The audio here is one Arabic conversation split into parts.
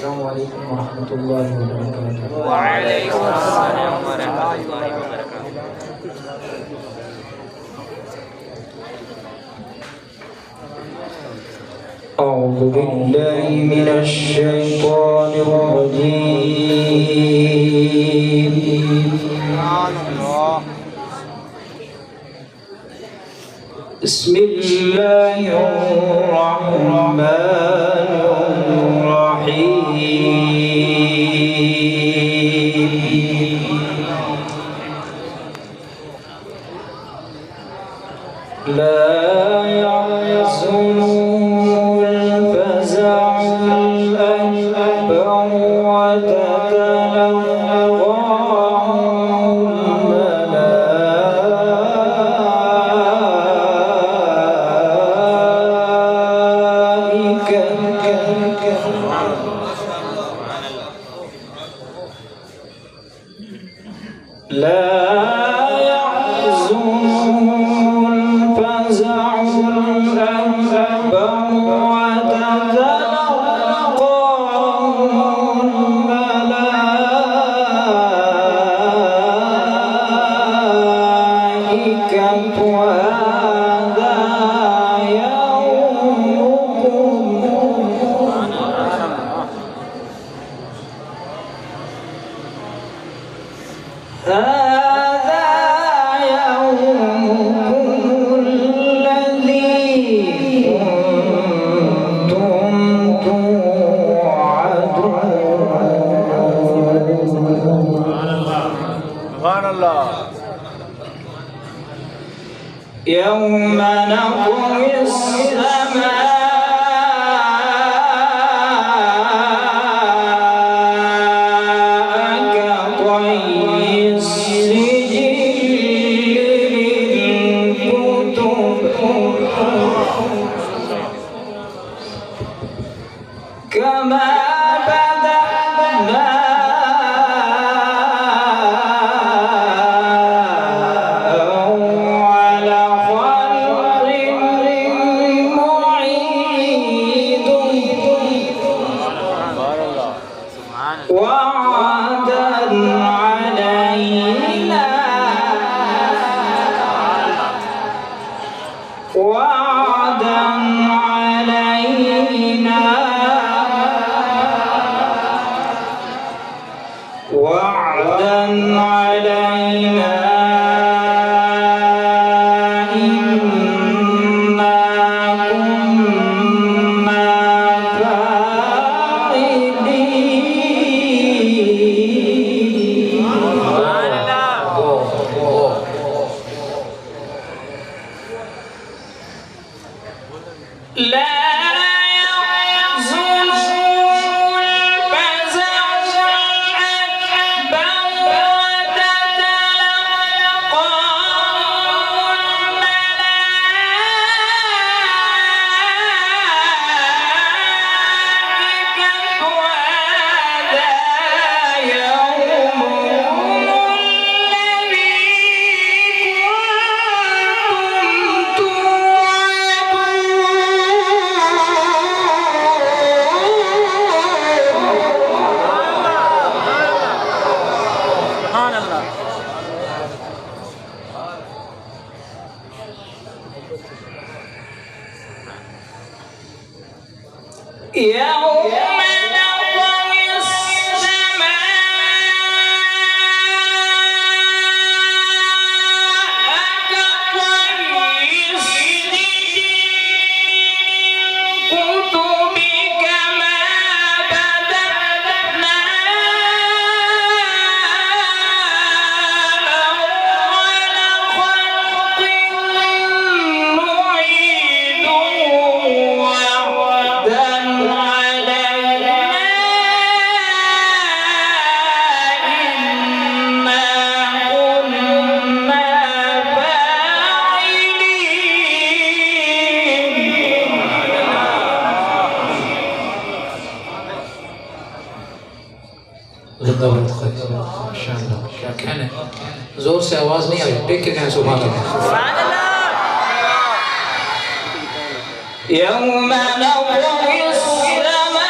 السلام عليكم ورحمة الله وبركاته. وعليكم السلام ورحمة الله وبركاته. أعوذ بالله من الشيطان الرجيم. بسم الله الرحمن الرحيم. لا يحزنهم الفزع الأكبر وتتلقاهم الملائكة لا يحزنهم الفزع الأكبر وتتلقاهم الملائكة هذا يومكم الذي كنتم توعدون. سبحان الله. يوم نطوي السماء كطي السجل للكتب كما بدأنا أول خلق معيد وعدا علينا وعدا علينا وعدا علينا إنا كنا فاعلين. لا يحزنهم الفزع الأكبر وتتلقاهم الملائكة هذا يومكم الذي كنتم سبحان الله. يوم نطوي السماء كطي السجل للكتب كما بدأنا أول خلق نعيد وعدا علينا إنا كنا فاعلين. माशाअल्लाह क्या कहना है, जोर से आवाज नहीं आ रही, टेक के कहें सुभान अल्लाह। يوم نطوي السماء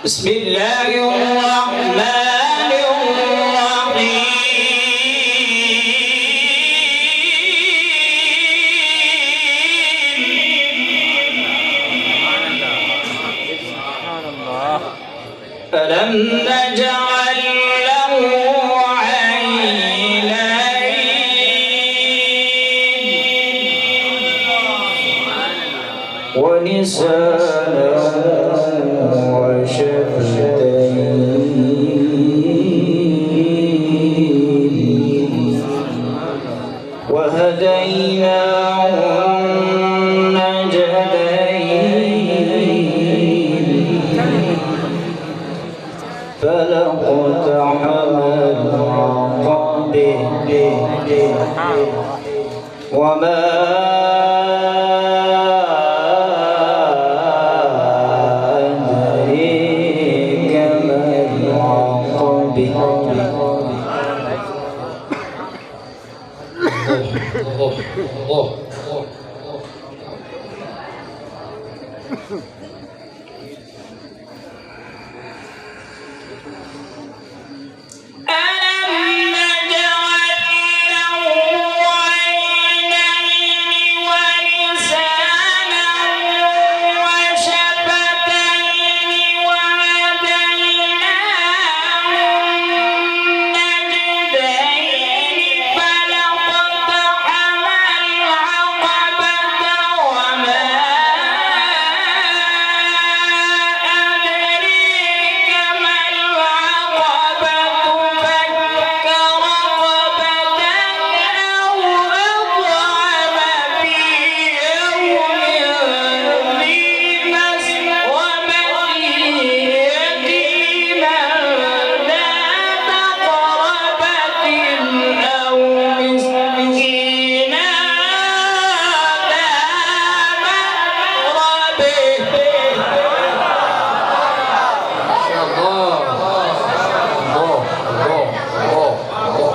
بسم الله الرحمن الرحيم ألم نجعل له عينين ولسانا وهديناه النجدين فلاقتحم العقبة وما أدريك ما العقبة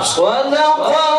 صدق